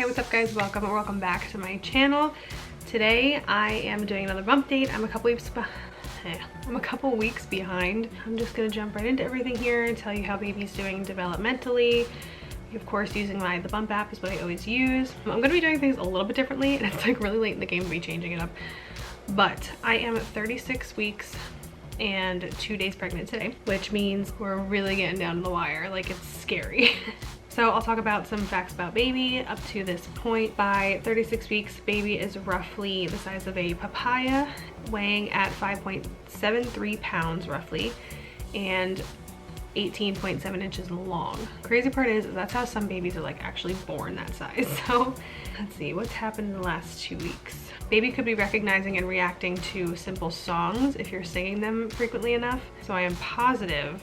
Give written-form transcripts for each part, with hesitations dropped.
Hey, what's up guys? Welcome back to my channel. Today I am doing another bump date. I'm a couple weeks behind. I'm just gonna jump right into everything here and tell you how baby's doing developmentally. Of course, using the Bump app is what I always use. I'm gonna be doing things a little bit differently, and it's like really late in the game to be changing it up. But I am 36 weeks and 2 days pregnant today, which means we're really getting down to the wire. Like, it's scary. So I'll talk about some facts about baby up to this point. By 36 weeks, baby is roughly the size of a papaya, weighing at 5.73 pounds roughly, and 18.7 inches long. Crazy part is that's how some babies are like actually born that size. So let's see what's happened in the last 2 weeks. Baby could be recognizing and reacting to simple songs if you're singing them frequently enough. So I am positive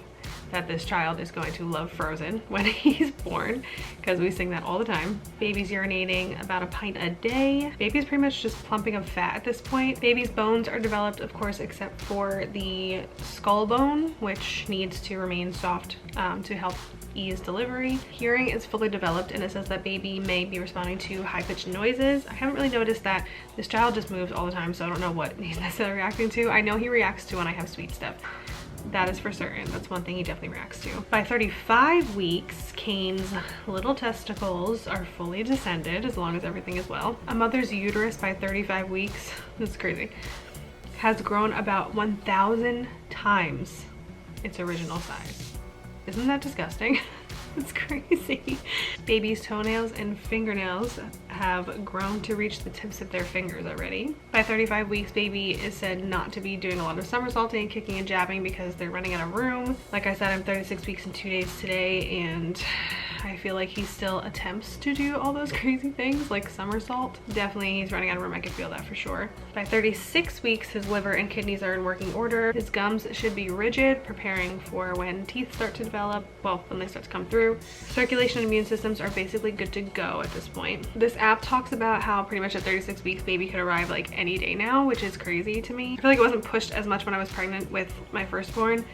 that this child is going to love Frozen when he's born, because we sing that all the time. Baby's urinating about a pint a day. Baby's pretty much just plumping of fat at this point. Baby's bones are developed, of course, except for the skull bone, which needs to remain soft to help ease delivery. Hearing is fully developed, and it says that baby may be responding to high-pitched noises. I haven't really noticed that. This child just moves all the time, so I don't know what he's necessarily reacting to. I know he reacts to when I have sweet stuff. That is for certain. That's one thing he definitely reacts to. By 35 weeks, Kane's little testicles are fully descended, as long as everything is well. A mother's uterus by 35 weeks, this is crazy, has grown about 1,000 times its original size. Isn't that disgusting? It's crazy. Baby's toenails and fingernails have grown to reach the tips of their fingers already. By 35 weeks, baby is said not to be doing a lot of somersaulting, kicking, and jabbing because they're running out of room. Like I said, I'm 36 weeks and 2 days today, and I feel like he still attempts to do all those crazy things like somersault. Definitely he's running out of room, I can feel that for sure. By 36 weeks, his liver and kidneys are in working order. His gums should be rigid, preparing for when teeth start to develop, well, when they start to come through. Circulation and immune systems are basically good to go at this point. This app talks about how pretty much at 36 weeks, baby could arrive like any day now, which is crazy to me. I feel like it wasn't pushed as much when I was pregnant with my firstborn,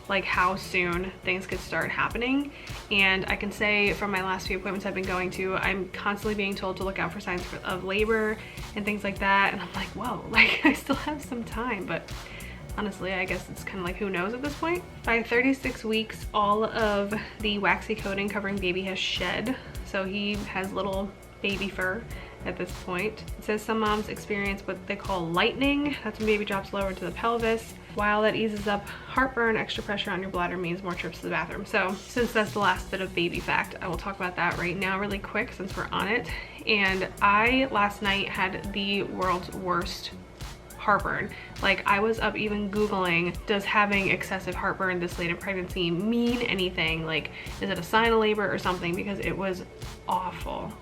like how soon things could start happening. And I can say from my last few appointments I've been going to, I'm constantly being told to look out for signs of labor and things like that, and I'm like, whoa, like I still have some time. But honestly, I guess it's kind of like, who knows at this point. By 36 weeks, all of the waxy coating covering baby has shed, so he has little baby fur at this point. It says some moms experience what they call lightning. That's when baby drops lower into the pelvis. While that eases up heartburn, extra pressure on your bladder means more trips to the bathroom. So since that's the last bit of baby fact, I will talk about that right now really quick since we're on it. And I last night had the world's worst heartburn. Like, I was up even Googling, does having excessive heartburn this late in pregnancy mean anything? Like, is it a sign of labor or something? Because it was awful.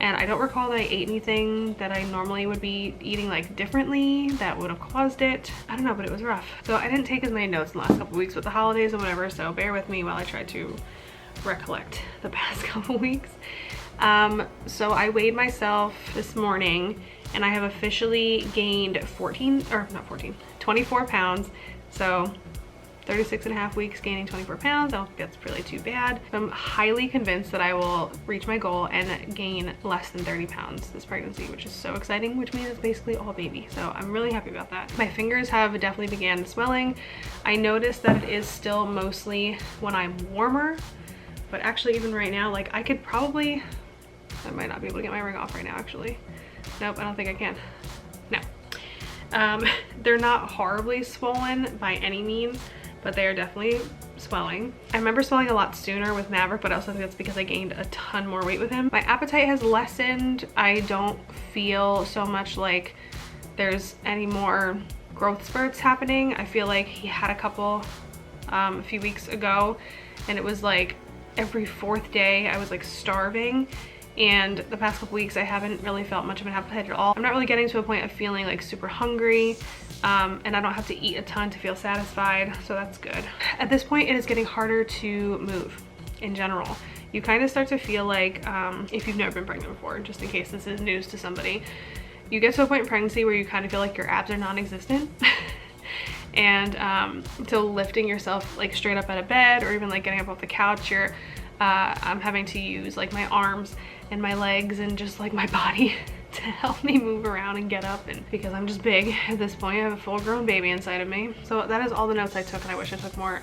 And I don't recall that I ate anything that I normally would be eating like differently that would have caused it. I don't know, but it was rough. So I didn't take as many notes in the last couple weeks with the holidays and whatever, so bear with me while I try to recollect the past couple weeks. So I weighed myself this morning, and I have officially gained 24 pounds. So 36 and a half weeks gaining 24 pounds. I don't think that's really too bad. I'm highly convinced that I will reach my goal and gain less than 30 pounds this pregnancy, which is so exciting, which means it's basically all baby. So I'm really happy about that. My fingers have definitely began swelling. I noticed that it is still mostly when I'm warmer, but actually even right now, like I could probably, I might not be able to get my ring off right now actually. Nope, I don't think I can. No. They're not horribly swollen by any means, but they are definitely swelling. I remember swelling a lot sooner with Maverick, but I also think that's because I gained a ton more weight with him. My appetite has lessened. I don't feel so much like there's any more growth spurts happening. I feel like he had a couple a few weeks ago, and it was like every 4th day I was like starving. And the past couple weeks I haven't really felt much of an appetite at all. I'm not really getting to a point of feeling like super hungry, and I don't have to eat a ton to feel satisfied, so that's good. At this point, it is getting harder to move in general. You kind of start to feel like, if you've never been pregnant before, just in case this is news to somebody, you get to a point in pregnancy where you kind of feel like your abs are non-existent. And so lifting yourself like straight up out of bed, or even like getting up off the couch, you're I'm having to use like my arms and my legs and just like my body to help me move around and get up, and because I'm just big at this point. I have a full-grown baby inside of me. So that is all the notes I took, and I wish I took more.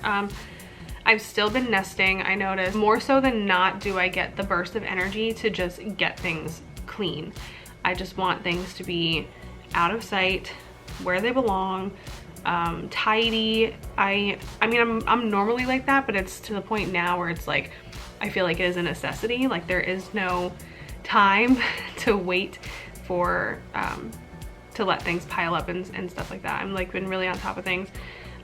I've still been nesting. I noticed more so than not do I get the burst of energy to just get things clean. I just want things to be out of sight, where they belong, tidy. I mean, I'm normally like that, but it's to the point now where it's like, I feel like it is a necessity. Like there is no time to wait for, to let things pile up and stuff like that. I'm like been really on top of things.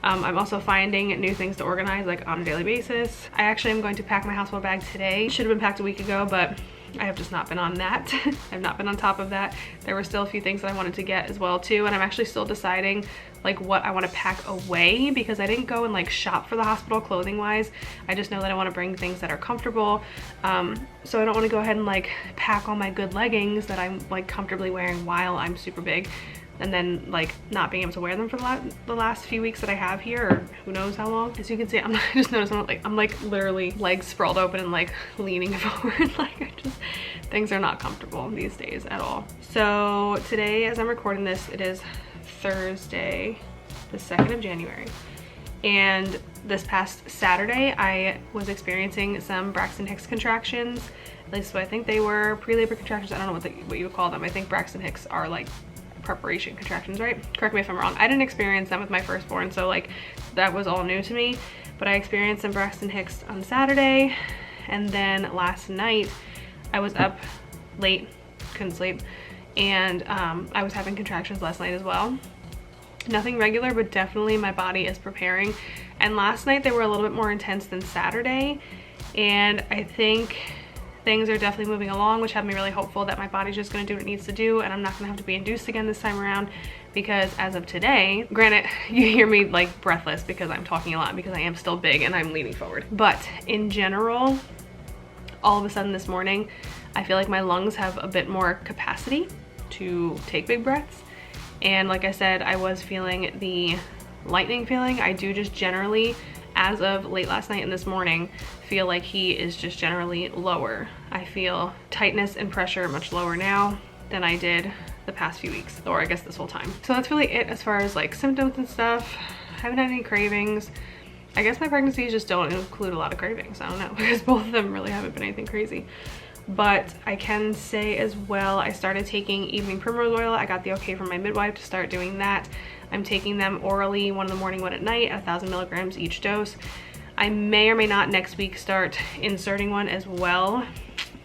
I'm also finding new things to organize like on a daily basis. I actually am going to pack my household bag today. Should have been packed a week ago, but I have just not been on that. I've not been on top of that. There were still a few things that I wanted to get as well too, and I'm actually still deciding like what I want to pack away, because I didn't go and like shop for the hospital clothing wise. I just know that I want to bring things that are comfortable. So I don't want to go ahead and like pack all my good leggings that I'm like comfortably wearing while I'm super big, and then like not being able to wear them for the last few weeks that I have here, or who knows how long. As you can see, I just noticed I'm like literally legs sprawled open and like leaning forward. Like things are not comfortable these days at all. So today, as I'm recording this, it is Thursday, the 2nd of January. And this past Saturday, I was experiencing some Braxton Hicks contractions. At least what I think they were, pre-labor contractions. I don't know what you would call them. I think Braxton Hicks are like preparation contractions, right? Correct me if I'm wrong. I didn't experience them with my firstborn, so like that was all new to me. But I experienced some Braxton Hicks on Saturday, and then last night I was up late, couldn't sleep, and I was having contractions last night as well. Nothing regular, but definitely my body is preparing. And last night they were a little bit more intense than Saturday, and I think things are definitely moving along, which have me really hopeful that my body's just going to do what it needs to do, and I'm not going to have to be induced again this time around. Because as of today, granted, you hear me like breathless because I'm talking a lot, because I am still big and I'm leaning forward, but in general, all of a sudden this morning, I feel like my lungs have a bit more capacity to take big breaths. And like I said, I was feeling the lightning feeling. I do just generally, as of late last night and this morning, feel like he is just generally lower. I feel tightness and pressure much lower now than I did the past few weeks, or I guess this whole time. So that's really it as far as like symptoms and stuff. I haven't had any cravings. I guess my pregnancies just don't include a lot of cravings. I don't know, because both of them really haven't been anything crazy. But I can say as well, I started taking evening primrose oil. I got the okay from my midwife to start doing that. I'm taking them orally, one in the morning, one at night, at 1,000 milligrams each dose. I may or may not next week start inserting one as well.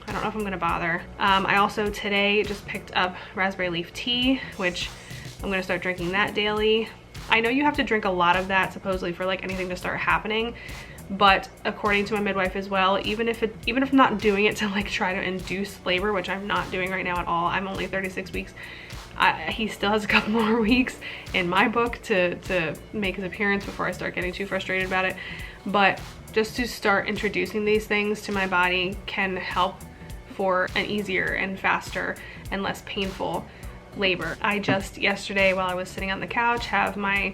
I don't know if I'm gonna bother. I also today just picked up raspberry leaf tea, which I'm gonna start drinking that daily. I know you have to drink a lot of that supposedly for like anything to start happening, but according to my midwife as well, even if I'm not doing it to like try to induce labor, which I'm not doing right now at all, I'm only 36 weeks, he still has a couple more weeks in my book to make his appearance before I start getting too frustrated about it. But just to start introducing these things to my body can help for an easier and faster and less painful labor. I just yesterday, while I was sitting on the couch, have my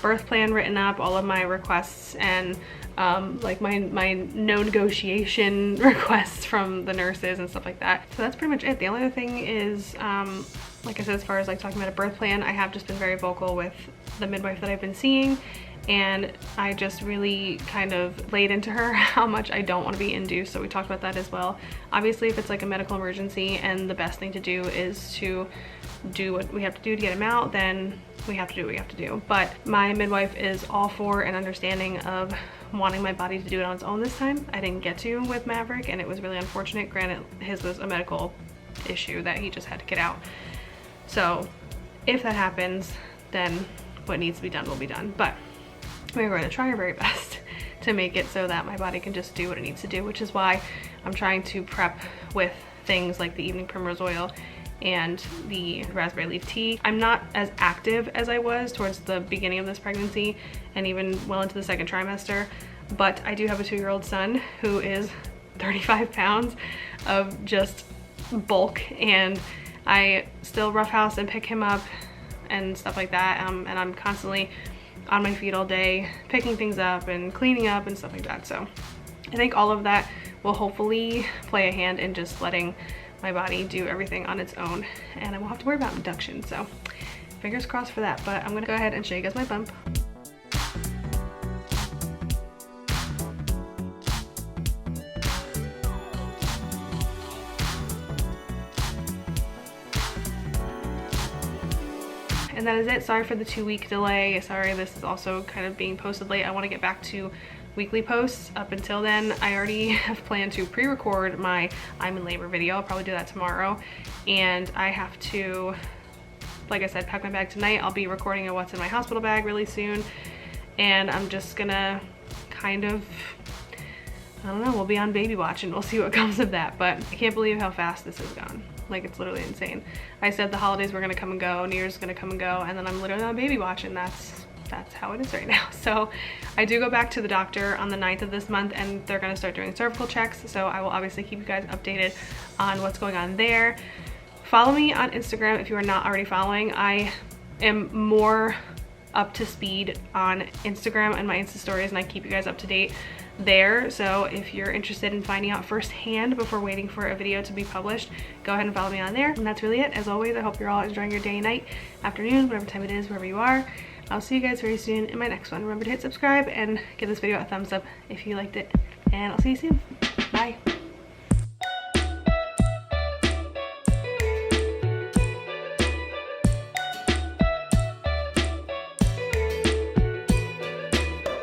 birth plan written up, all of my requests, and like my no negotiation requests from the nurses and stuff like that. So that's pretty much it. The only other thing is, like I said, as far as like talking about a birth plan, I have just been very vocal with the midwife that I've been seeing, and I just really kind of laid into her how much I don't want to be induced. So we talked about that as well. Obviously, if it's like a medical emergency and the best thing to do is to do what we have to do to get him out, then we have to do what we have to do. But my midwife is all for and understanding of wanting my body to do it on its own this time. I didn't get to with Maverick, and it was really unfortunate. Granted, his was a medical issue that he just had to get out. So if that happens, then what needs to be done will be done. But we're going to try our very best to make it so that my body can just do what it needs to do, which is why I'm trying to prep with things like the evening primrose oil and the raspberry leaf tea. I'm not as active as I was towards the beginning of this pregnancy and even well into the second trimester, but I do have a 2-year-old son who is 35 pounds of just bulk, and I still roughhouse and pick him up and stuff like that, and I'm constantly on my feet all day picking things up and cleaning up and stuff like that. So I think all of that will hopefully play a hand in just letting my body do everything on its own, and I won't have to worry about induction. So fingers crossed for that. But I'm gonna go ahead and show you guys my bump. And that is it. Sorry for the 2-week delay. Sorry this is also kind of being posted late. I want to get back to weekly posts. Up until then, I already have planned to pre-record my I'm in labor video. I'll probably do that tomorrow. And I have to, like I said, pack my bag tonight. I'll be recording a what's in my hospital bag really soon. And I'm just gonna kind of, I don't know, we'll be on baby watch and we'll see what comes of that. But I can't believe how fast this has gone. Like, it's literally insane. I said the holidays were gonna come and go, New Year's gonna come and go, and then I'm literally on baby watch, and that's how it is right now. So I do go back to the doctor on the 9th of this month, and they're gonna start doing cervical checks. So I will obviously keep you guys updated on what's going on there. Follow me on Instagram if you are not already following. I am more up to speed on Instagram and my Insta stories, and I keep you guys up to date there. So if you're interested in finding out firsthand before waiting for a video to be published, go ahead and follow me on there. And that's really it. As always, I hope you're all enjoying your day, night, afternoon, whatever time it is, wherever you are. I'll see you guys very soon in my next one. Remember to hit subscribe and give this video a thumbs up if you liked it, and I'll see you soon. Bye.